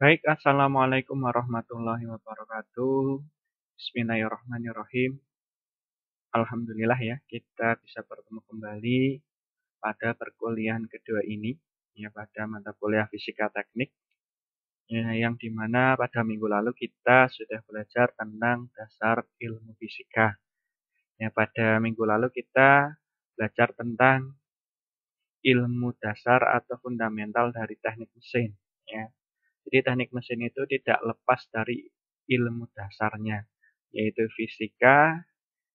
Baik, assalamualaikum warahmatullahi wabarakatuh. Bismillahirrahmanirrahim. Alhamdulillah ya, kita bisa bertemu kembali pada perkuliahan kedua ini, ya pada mata kuliah fisika teknik, ya, yang dimana pada minggu lalu kita sudah belajar tentang dasar ilmu fisika. Ya, pada minggu lalu kita belajar tentang ilmu dasar atau fundamental dari teknik mesin. Ya. Jadi teknik mesin itu tidak lepas dari ilmu dasarnya, yaitu fisika,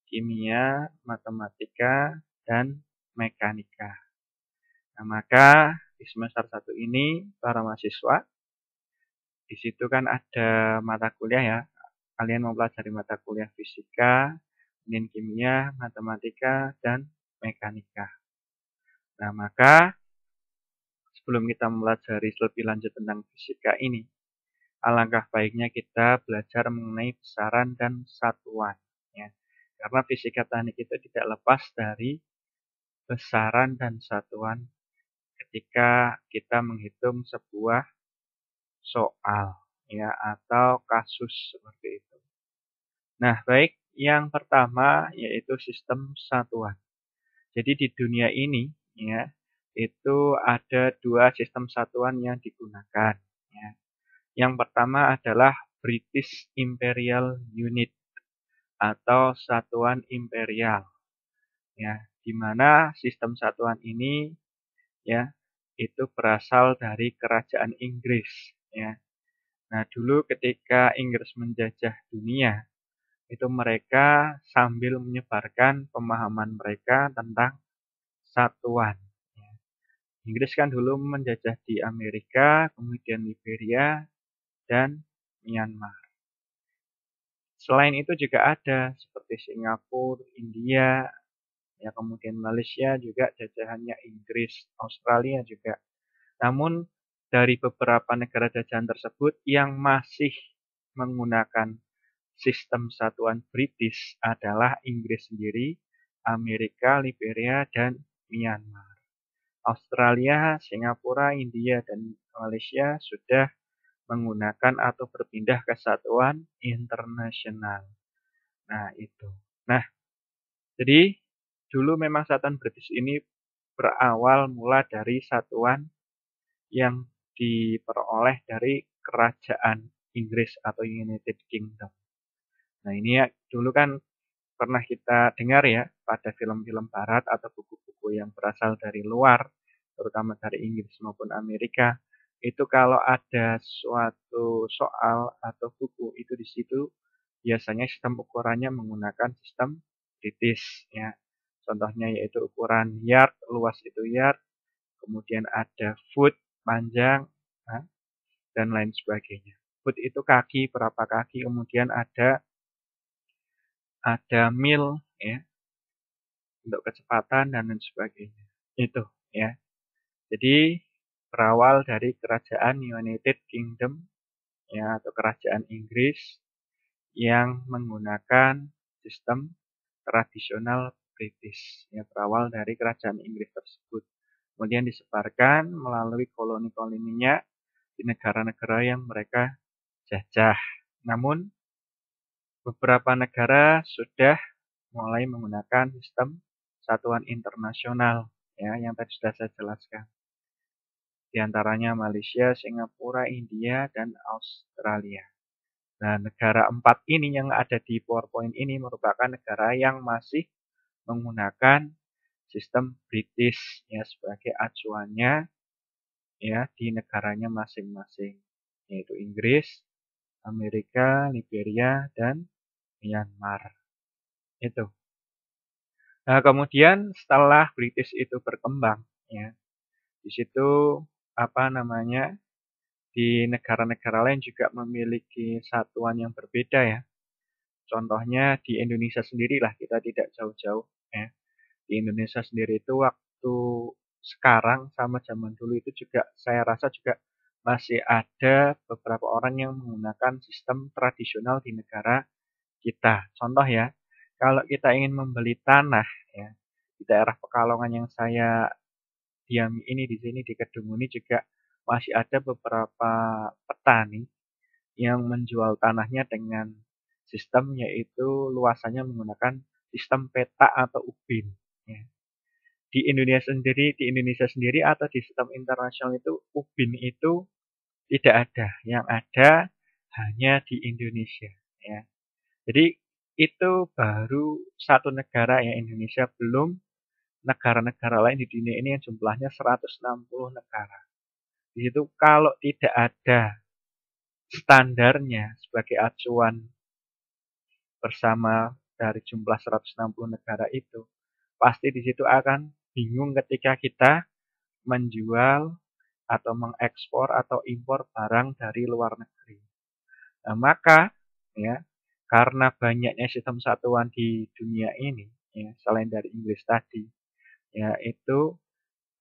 kimia, matematika, dan mekanika. Nah, maka di semester 1 ini para mahasiswa, di situ kan ada mata kuliah ya. Kalian mempelajari mata kuliah fisika, kemudian kimia, matematika, dan mekanika. Nah, maka sebelum kita mempelajari lebih lanjut tentang fisika ini, alangkah baiknya kita belajar mengenai besaran dan satuan. Ya. Karena fisika teknik itu tidak lepas dari besaran dan satuan ketika kita menghitung sebuah soal ya atau kasus seperti itu. Nah, baik, yang pertama yaitu sistem satuan. Jadi di dunia ini ya itu ada dua sistem satuan yang digunakan. Ya. Yang pertama adalah British Imperial Unit atau satuan imperial. Ya, di mana sistem satuan ini ya itu berasal dari kerajaan Inggris ya. Nah, dulu ketika Inggris menjajah dunia, itu mereka sambil menyebarkan pemahaman mereka tentang satuan. Ya. Inggris kan dulu menjajah di Amerika, kemudian Liberia, dan Myanmar. Selain itu juga ada seperti Singapura, India, ya kemudian Malaysia juga jajahannya Inggris, Australia juga. Namun dari beberapa negara jajahan tersebut yang masih menggunakan sistem satuan British adalah Inggris sendiri, Amerika, Liberia, dan Myanmar. Australia, Singapura, India, dan Malaysia sudah menggunakan atau berpindah ke satuan internasional. Nah, itu. Nah, jadi dulu memang satuan British ini berawal mula dari satuan yang diperoleh dari kerajaan Inggris atau United Kingdom. Nah, ini ya dulu kan pernah kita dengar ya pada film-film barat atau buku-buku yang berasal dari luar, terutama dari Inggris maupun Amerika, itu kalau ada suatu soal atau buku itu di situ biasanya sistem ukurannya menggunakan sistem British ya. Contohnya yaitu ukuran yard, luas itu yard, kemudian ada foot, panjang, nah, dan lain sebagainya. Foot itu kaki, berapa kaki, kemudian ada mil ya untuk kecepatan dan lain sebagainya. Itu ya. Jadi berawal dari kerajaan United Kingdom ya atau kerajaan Inggris yang menggunakan sistem tradisional British yang berawal dari kerajaan Inggris tersebut. Kemudian disebarkan melalui koloni-koloninya di negara-negara yang mereka jajah. Namun beberapa negara sudah mulai menggunakan sistem satuan internasional ya yang tadi sudah saya jelaskan. Di antaranya Malaysia, Singapura, India, dan Australia. Nah, negara 4 ini yang ada di PowerPoint ini merupakan negara yang masih menggunakan sistem British ya sebagai acuannya ya di negaranya masing-masing, yaitu Inggris, Amerika, Liberia, dan Myanmar. Itu. Nah, kemudian setelah British itu berkembang ya, di situ apa namanya? Di negara-negara lain juga memiliki satuan yang berbeda ya. Contohnya di Indonesia sendirilah kita tidak jauh-jauh ya. Di Indonesia sendiri itu waktu sekarang sama zaman dulu itu juga saya rasa juga masih ada beberapa orang yang menggunakan sistem tradisional di negara kita. Contoh ya, kalau kita ingin membeli tanah ya di daerah Pekalongan yang saya diami ini di sini di Kedung ini juga masih ada beberapa petani yang menjual tanahnya dengan sistem yaitu luasannya menggunakan sistem petak atau ubin. Ya. Di Indonesia sendiri atau di sistem internasional itu ubin itu tidak ada. Yang ada hanya di Indonesia. Ya. Jadi itu baru satu negara ya Indonesia, belum negara-negara lain di dunia ini yang jumlahnya 160 negara. Di situ kalau tidak ada standarnya sebagai acuan bersama dari jumlah 160 negara itu, pasti di situ akan bingung ketika kita menjual atau mengekspor atau impor barang dari luar negeri. Nah, maka ya karena banyaknya sistem satuan di dunia ini, ya, selain dari Inggris tadi, yaitu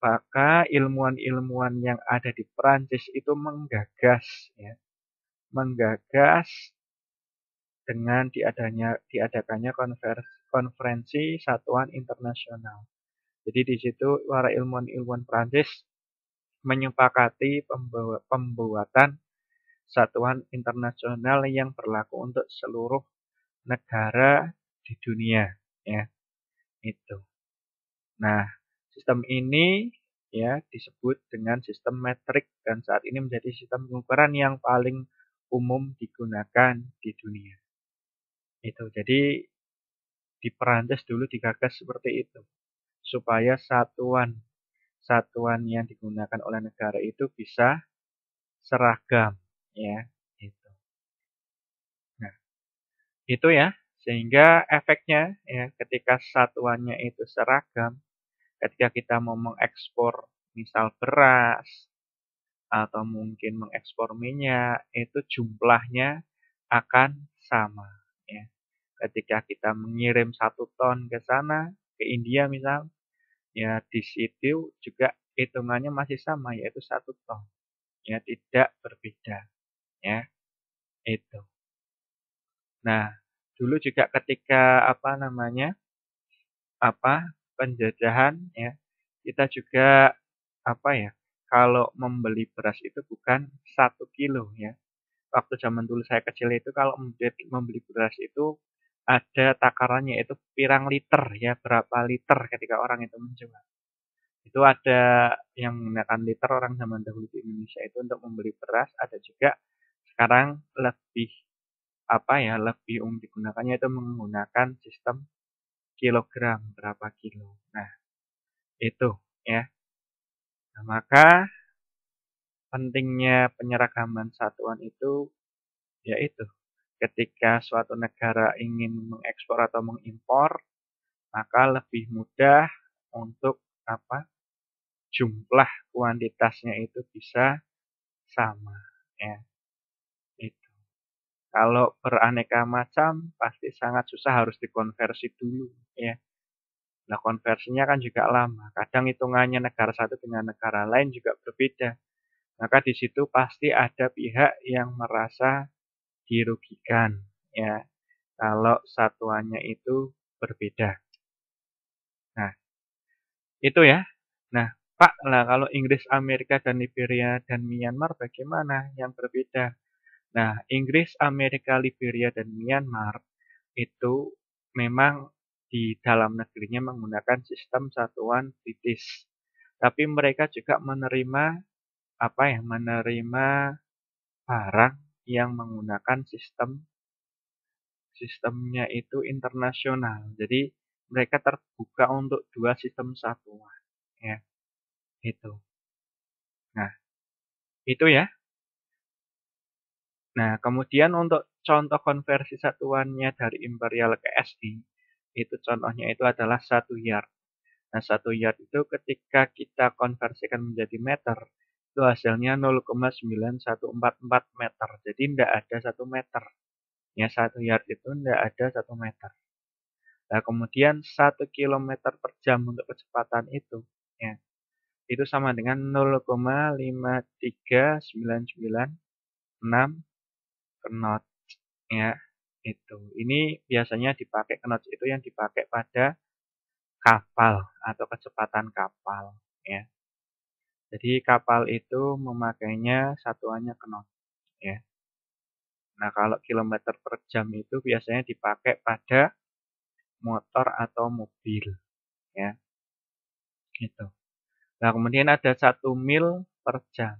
maka ilmuwan-ilmuwan yang ada di Perancis itu menggagas dengan diadakannya konferensi satuan internasional. Jadi di situ para ilmuwan-ilmuwan Perancis menyepakati pembuatan satuan internasional yang berlaku untuk seluruh negara di dunia, ya, itu. Nah, sistem ini ya disebut dengan sistem metrik dan saat ini menjadi sistem pengukuran yang paling umum digunakan di dunia. Itu. Jadi di Perancis dulu digagas seperti itu supaya satuan yang digunakan oleh negara itu bisa seragam, ya, itu. Nah, itu ya, sehingga efeknya ya ketika satuannya itu seragam, ketika kita mau mengekspor misal beras atau mungkin mengekspor minyak, itu jumlahnya akan sama, ya. Ketika kita mengirim 1 ton ke sana, ke India misal, ya di situ juga hitungannya masih sama, yaitu 1 ton. Ya, tidak berbeda, ya, itu. Nah, dulu juga ketika penjajahan ya, kita juga kalau membeli beras itu bukan 1 kilo ya. Waktu zaman dulu saya kecil itu kalau membeli beras itu ada takarannya itu pirang liter ya, berapa liter ketika orang itu menjual. Itu ada yang menggunakan liter orang zaman dahulu di Indonesia itu untuk membeli beras, ada juga sekarang lebih umum digunakannya itu menggunakan sistem kilogram, berapa kilo. Nah, itu ya. Nah, maka pentingnya penyeragaman satuan itu yaitu ketika suatu negara ingin mengekspor atau mengimpor, maka lebih mudah untuk jumlah kuantitasnya itu bisa sama ya. Itu. Kalau beraneka macam pasti sangat susah, harus dikonversi dulu ya. Nah, konversinya kan juga lama. Kadang hitungannya negara satu dengan negara lain juga berbeda. Maka di situ pasti ada pihak yang merasa dirugikan ya kalau satuannya itu berbeda. Nah, itu ya. Nah, Pak, lah kalau Inggris, Amerika, dan Liberia dan Myanmar bagaimana yang berbeda? Nah, Inggris, Amerika, Liberia, dan Myanmar itu memang di dalam negerinya menggunakan sistem satuan British. Tapi mereka juga menerima barang yang menggunakan sistemnya itu internasional. Jadi mereka terbuka untuk dua sistem satuan, ya, itu. Nah, itu ya. Nah, kemudian untuk contoh konversi satuannya dari imperial ke SI, itu contohnya itu adalah 1 yard. Nah, 1 yard itu ketika kita konversikan menjadi meter, itu hasilnya 0,9144 meter. Jadi tidak ada 1 meter. Ya, 1 yard itu tidak ada 1 meter. Nah, kemudian 1 km/jam untuk kecepatan itu, ya, itu sama dengan 0,53996 knot, ya, itu. Ini biasanya dipakai knot itu yang dipakai pada kapal atau kecepatan kapal, ya. Jadi kapal itu memakainya satuannya knot ya. Nah, kalau kilometer per jam itu biasanya dipakai pada motor atau mobil ya, gitu. Nah, kemudian ada 1 mil per jam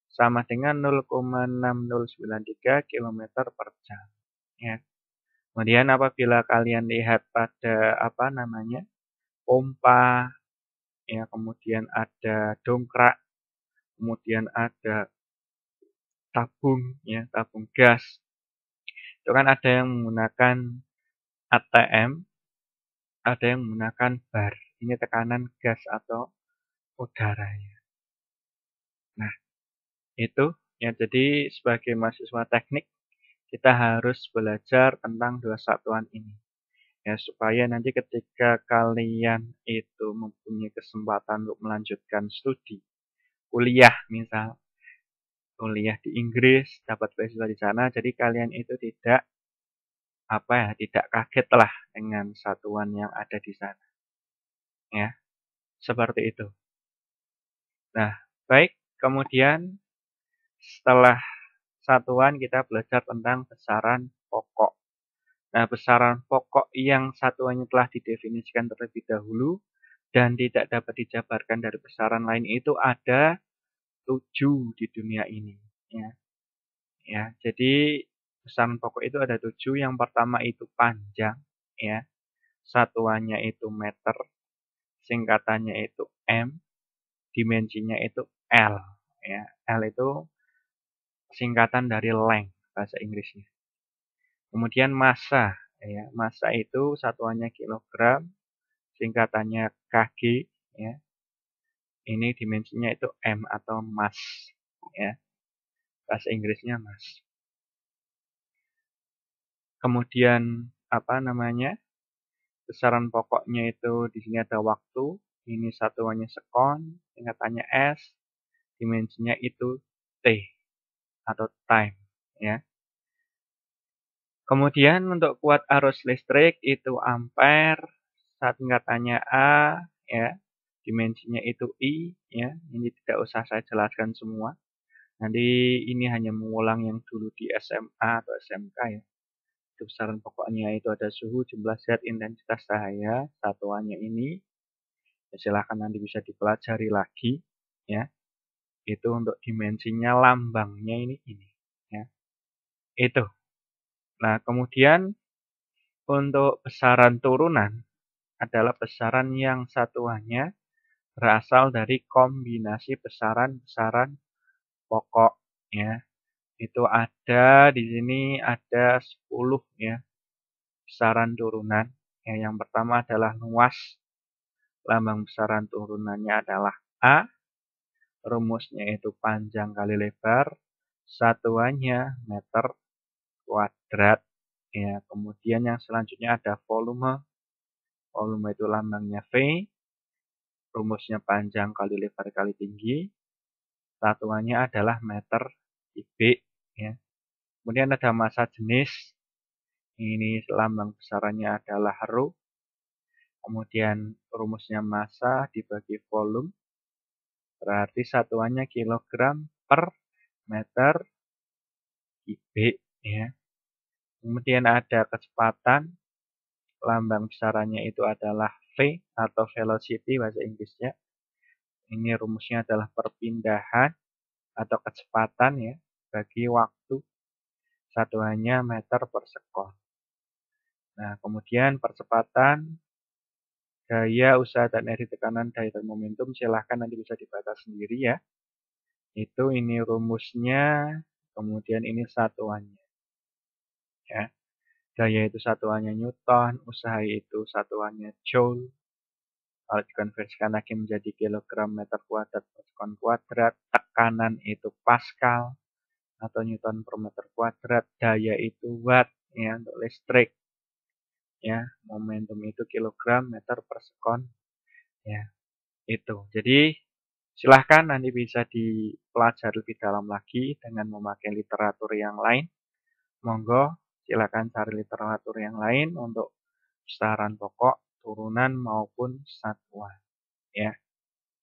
sama dengan 0,6093 kilometer per jam ya. Kemudian apabila kalian lihat pada apa namanya? Pompa ya, kemudian ada dongkrak, kemudian ada tabung ya, tabung gas. Itu kan ada yang menggunakan ATM, ada yang menggunakan bar. Ini tekanan gas atau udara ya. Nah, itu ya, jadi sebagai mahasiswa teknik kita harus belajar tentang dua satuan ini. Ya, supaya nanti ketika kalian itu mempunyai kesempatan untuk melanjutkan studi, kuliah misal, kuliah di Inggris, dapat beasiswa di sana, jadi kalian itu tidak apa ya, tidak kaget lah dengan satuan yang ada di sana. Ya, seperti itu. Nah, baik, kemudian setelah satuan kita belajar tentang besaran pokok. Nah, besaran pokok yang satuannya telah didefinisikan terlebih dahulu dan tidak dapat dijabarkan dari besaran lain itu ada 7 di dunia ini. Ya, ya. Jadi besaran pokok itu ada 7. Yang pertama itu panjang, ya. Satuannya itu meter, singkatannya itu M, dimensinya itu L. Ya, L itu singkatan dari length bahasa Inggrisnya. Kemudian massa, ya. Massa itu satuannya kilogram, singkatannya kg, ya. Ini dimensinya itu M atau mass, ya. Bahasa Inggrisnya mass. Kemudian apa namanya? Besaran pokoknya itu di sini ada waktu, ini satuannya sekon, singkatannya S, dimensinya itu T atau time, ya. Kemudian untuk kuat arus listrik itu ampere, singkatannya A, ya. Dimensinya itu I, ya. Ini tidak usah saya jelaskan semua. Nanti ini hanya mengulang yang dulu di SMA atau SMK ya. Besaran pokoknya itu ada suhu, jumlah zat, intensitas cahaya, satuannya ini. Ya, silahkan nanti bisa dipelajari lagi ya. Itu untuk dimensinya, lambangnya ini ya. Itu. Nah, kemudian untuk besaran turunan adalah besaran yang satuannya berasal dari kombinasi besaran-besaran pokok ya. Itu ada di sini ada 10 ya besaran turunan. Ya, yang pertama adalah luas. Lambang besaran turunannya adalah A. Rumusnya itu panjang kali lebar. Satuannya meter kuadrat. Ya, kemudian yang selanjutnya ada volume. Volume itu lambangnya V. Rumusnya panjang kali lebar kali tinggi. Satuannya adalah meter kubik. Ya. Kemudian ada massa jenis. Ini lambang besarannya adalah rho. Kemudian rumusnya massa dibagi volume. Berarti satuannya kilogram per meter kubik. Ya. Kemudian ada kecepatan. Lambang besarannya itu adalah V atau velocity bahasa Inggrisnya. Ini rumusnya adalah perpindahan atau kecepatan ya bagi waktu. Satuannya meter per sekon. Nah, kemudian percepatan, gaya, usaha, dan energi tekanan, daya, dan momentum silahkan nanti bisa dibaca sendiri ya. Itu ini rumusnya, kemudian ini satuannya. Ya. Gaya itu satuannya Newton, usaha itu satuannya Joule. Kalau dikonversikan lagi menjadi kilogram meter kuadrat per sekon kuadrat, tekanan itu Pascal atau Newton per meter kuadrat, daya itu Watt ya untuk listrik. Ya, momentum itu kilogram meter per sekon. Ya, itu. Jadi silahkan nanti bisa dipelajari lebih dalam lagi dengan memakai literatur yang lain. Monggo silakan cari literatur yang lain untuk besaran pokok, turunan maupun satuan. Ya.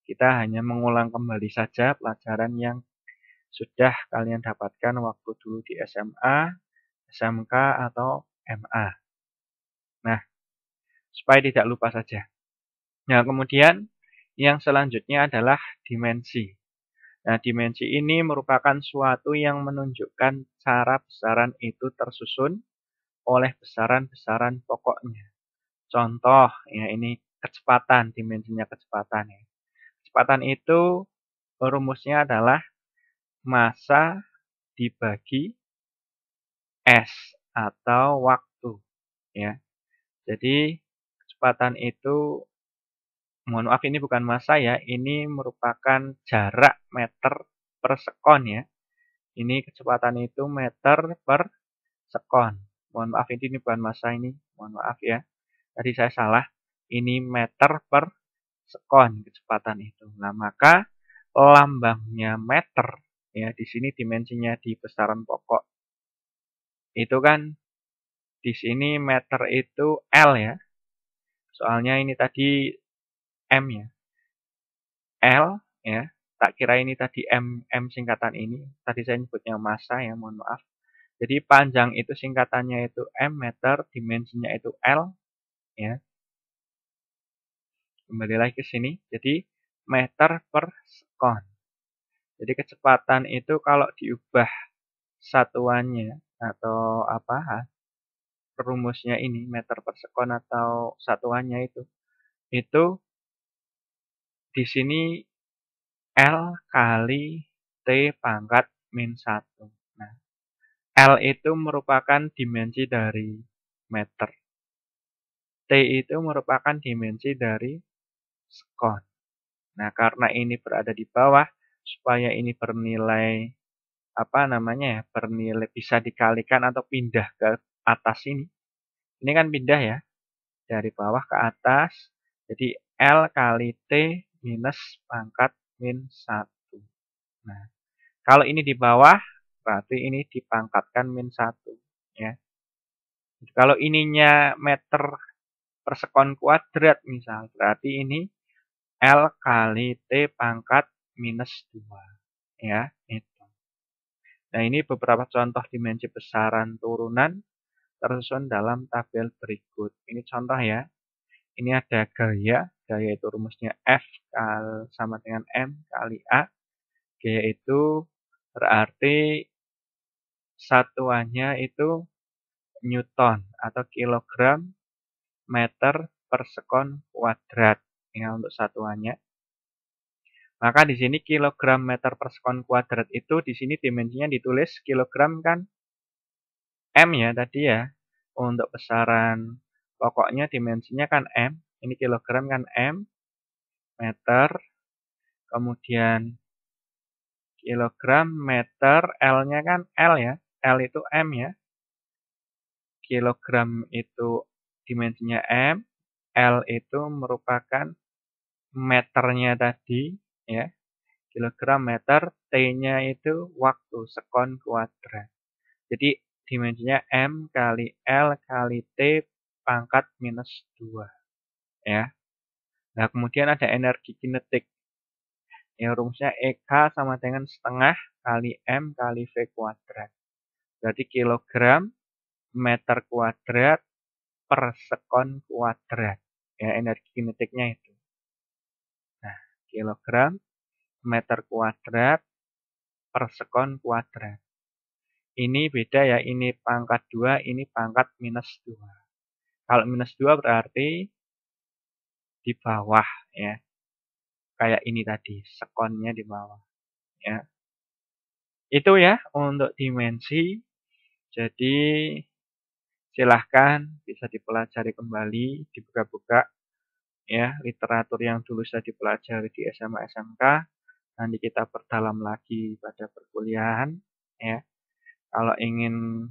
Kita hanya mengulang kembali saja pelajaran yang sudah kalian dapatkan waktu dulu di SMA, SMK, atau MA. Nah, supaya tidak lupa saja. Nah, kemudian yang selanjutnya adalah dimensi. Nah, dimensi ini merupakan suatu yang menunjukkan cara besaran itu tersusun oleh besaran-besaran pokoknya. Contoh, ya ini kecepatan, dimensinya kecepatan ya. Kecepatan itu rumusnya adalah massa dibagi S atau waktu ya. Jadi kecepatan itu, mohon maaf ini bukan massa ya, ini merupakan jarak meter per sekon ya. Ini kecepatan itu meter per sekon. Mohon maaf ini bukan massa ini, mohon maaf ya. Tadi saya salah. Ini meter per sekon kecepatan itu. Nah, maka lambangnya meter ya, di sini dimensinya di besaran pokok. Itu kan di sini meter itu L ya. Soalnya ini tadi M ya. L ya. Tak kira ini tadi M singkatan ini. Tadi saya nyebutnya massa ya, mohon maaf. Jadi panjang itu singkatannya itu M meter, dimensinya itu L ya. Kembali lagi ke sini. Jadi meter per sekon. Jadi kecepatan itu kalau diubah satuannya atau apa rumusnya ini meter per sekon atau satuannya itu di sini L kali T pangkat min 1. Nah, L itu merupakan dimensi dari meter. T itu merupakan dimensi dari sekon. Nah, karena ini berada di bawah, supaya ini bernilai bernilai bisa dikalikan atau pindah ke atas ini. Ini kan pindah ya, dari bawah ke atas. Jadi L kali T minus pangkat min 1. Nah, kalau ini di bawah, berarti ini dipangkatkan min 1. Ya. Kalau ininya meter per sekon kuadrat misal, berarti ini L kali T pangkat minus 2. Ya, itu. Nah, ini beberapa contoh dimensi besaran turunan tersusun dalam tabel berikut. Ini contoh ya. Ini ada gaya. Gaya itu rumusnya F sama dengan M kali A. Gaya itu berarti satuannya itu Newton atau kilogram meter per sekon kuadrat. Ya, untuk satuannya. Maka di sini kilogram meter per sekon kuadrat itu di sini dimensinya ditulis kilogram kan M ya tadi ya. Untuk besaran pokoknya dimensinya kan M. Ini kilogram kan M, meter, kemudian kilogram, meter, L-nya kan L ya. L itu M ya. Kilogram itu dimensinya M, L itu merupakan meternya tadi ya. Kilogram, meter, T-nya itu waktu, sekon kuadrat. Jadi dimensinya M kali L kali T pangkat minus 2. Ya. Nah, kemudian ada energi kinetik. Ya, rumusnya EK sama dengan setengah kali M kali V kuadrat. Berarti kilogram meter kuadrat per sekon kuadrat. Ya, energi kinetiknya itu. Nah, kilogram meter kuadrat per sekon kuadrat. Ini beda ya, ini pangkat 2, ini pangkat minus 2. Kalau minus 2 berarti di bawah ya. Kayak ini tadi, sekonnya di bawah ya. Itu ya untuk dimensi. Jadi silahkan bisa dipelajari kembali, dibuka-buka ya literatur yang dulu saya dipelajari di SMA SMK. Nanti kita perdalam lagi pada perkuliahan ya. Kalau ingin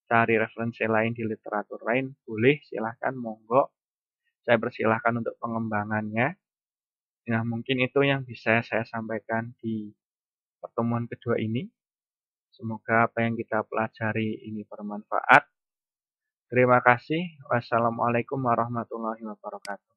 cari referensi lain di literatur lain, boleh silahkan monggo. Saya persilahkan untuk pengembangannya. Nah, mungkin itu yang bisa saya sampaikan di pertemuan kedua ini. Semoga apa yang kita pelajari ini bermanfaat. Terima kasih. Wassalamualaikum warahmatullahi wabarakatuh.